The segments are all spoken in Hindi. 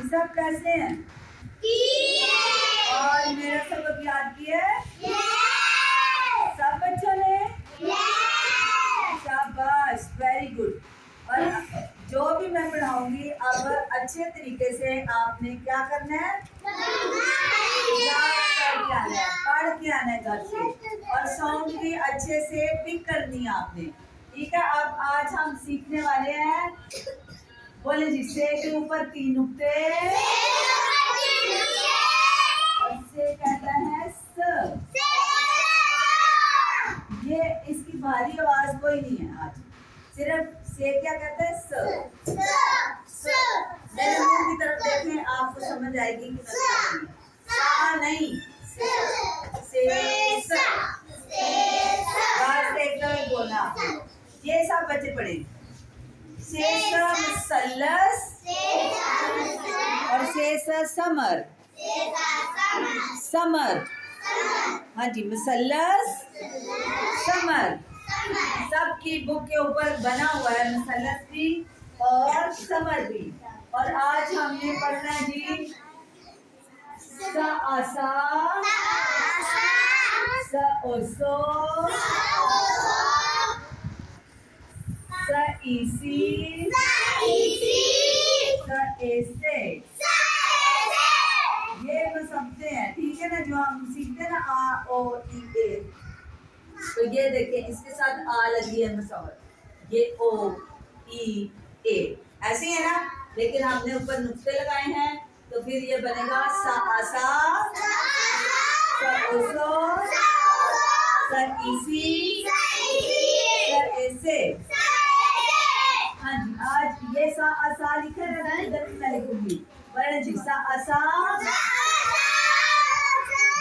सब कैसे हैं? और मेरा सबक याद किया है? सब बच्चों ने? शाबाश, वेरी गुड। और जो भी मैं पढ़ाऊंगी अब अच्छे तरीके से आपने क्या करना है? पढ़ के आना है घर से, और साउंड भी अच्छे से पिक करनी है आपने। ठीक है, अब आज हम सीखने वाले हैं, बोले जी, से के ऊपर 3 नुक्ते और से कहता है स। ये इसकी भारी आवाज कोई नहीं है आज, सिर्फ से क्या कहता है? स। मेरे मुंह की तरफ देखें, आपको समझ आएगी कि सा नहीं, से एकदम बोलना। ये सब बच्चे पढ़े, से मुसल्लस और से समर। समर, हाँ जी, मुसल्लस समर सबकी बुक के ऊपर बना हुआ है, मुसल्लस भी और समर भी। और आज हमने पढ़ना है जी सा आसा, स ओसो, स इसी, स ऐसे। ये तो समझते हैं, ठीक है ना? जो हम सीखते हैं ना आ ओ ई ए, तो ये देखिए इसके साथ आ लगी है मुसव्वर, ये ओ ई ए ऐसे ही है ना, लेकिन हमने ऊपर नुक्ते लगाए हैं, तो फिर ये बनेगा सा आसा, सा ओसो, सा इसी, सा ऐसे। हाँ जी, आज ये सा आसा लिखा है ना, इधर मैं लिखूंगी बड़े जी, सा आसा।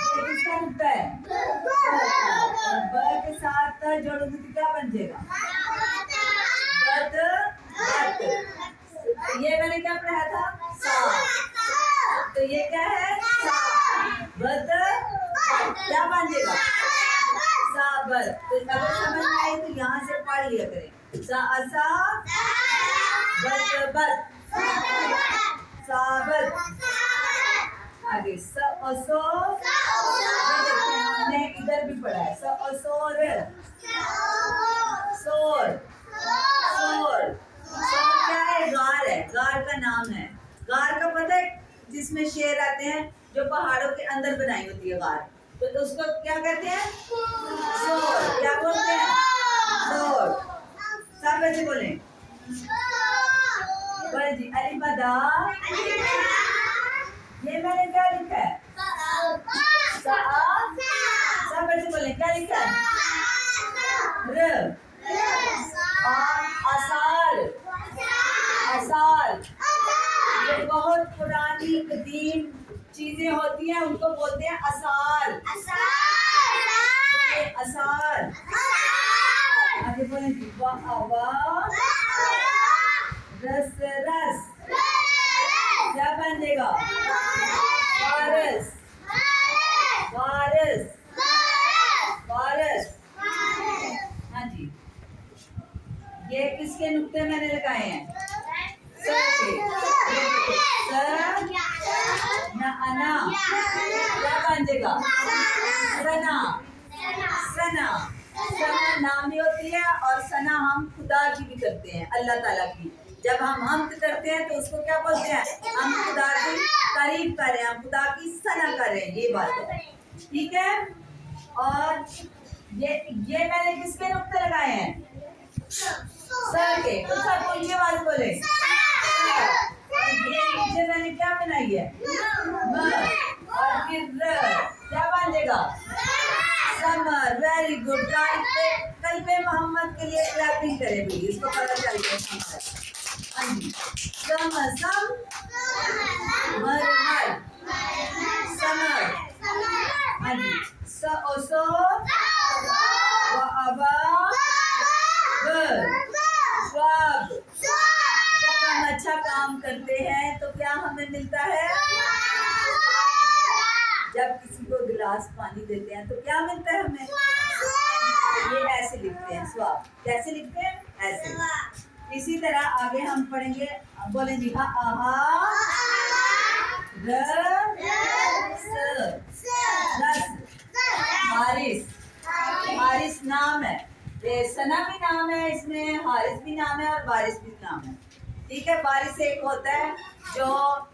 ये किसका नुक्ता है? ब के साथ जोड़ोगे तो क्या बन जाएगा? ये मैंने क्या पढ़ाया था? सा। तो ये क्या है? सा। बद क्या बन जाएगा? साबर। तो अगर समझ में आए तो यहाँ से पढ़ लिया करें, सा असा बद साबर। आगे स असो, हमने इधर भी पढ़ा है, स असोर, सोर, सोर। सोर क्या है? गार है, गार का नाम है। गार का पता है, जिसमें शेर आते हैं, जो पहाड़ों के अंदर बनाई होती है गार, तो उसको क्या कहते हैं? सोर। क्या बोलते हैं? सोर। सब ऐसे बोले, बोले जी, अलिबदा। ये मैंने क्या लिखा है? सब ऐसे बोले, क्या लिखा है? र। और असाल, असाल जो बहुत पुरानी कदीम चीजें होती हैं उनको बोलते हैं असाल। असाल। आगे बोले रस, रस क्या बन जाएगा? वारस, वारस, वारस। हाँ जी, ये किसके नुक्ते मैंने लगाए हैं? स ना अना क्या बन जाएगा? सना, सना। सना नाम ही होती है, और सना हम खुदा की भी करते हैं, अल्लाह ताला की। जब हम हमद करते हैं तो उसको क्या बोलते हैं? हम खुदा की तारीफ कर रहे हैं, हम खुदा की सना कर रहे हैं, ये बात है, ठीक है? और ये मैंने किसके नुक्ते लगाए हैं? सर के। तो सब ऊंची आवाज बोले। ये नीचे मैंने क्या बनाई है? और फिर क्या बन जाएगा? Summer. Very good. Kalbe Mohammad के लिए क्लैपिंग करें भी, इसको पता चल गया। सम सम मर मर समर। हाँ जी, स ओसो व अबा स्वाब। जब हम अच्छा काम करते हैं तो क्या हमें मिलता है? जब किसी को गिलास पानी देते हैं तो क्या मिलता है हमें? ये ऐसे लिखते हैं, स्वाब। कैसे लिखते हैं? ऐसे। इसी तरह आगे हम पढ़ेंगे, बोलेंगे हाँ आहा रस। हारिस, हारिस नाम है, ये सना भी नाम है, इसमें हारिस भी नाम है और वारिस भी नाम है। ठीक है, वारिस एक होता है जो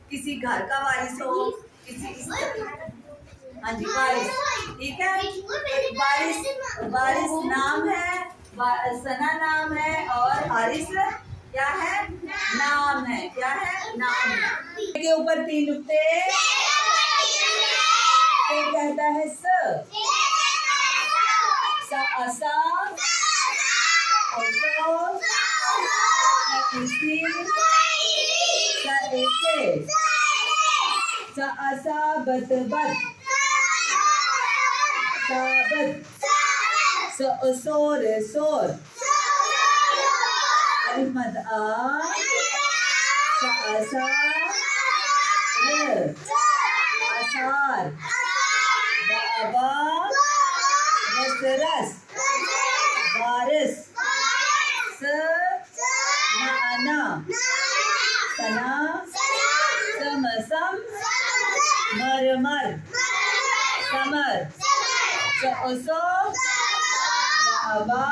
किसी घर का वारिस हो, किसी हाँ जी वारिस। ठीक है, वारिस, वारिस नाम है, सना नाम है और हारिस क्या है? नाम है। क्या है? नाम है। के ऊपर 3 नुक्ते, ये कहता है स, असा, इसी, ऐसे, असा बत बत, साबत, सोर सोर, अलिफ मद आ, असा आसार, बाबा रस, वारिस, सना, सना, समसम, मरमर, समर, बाबा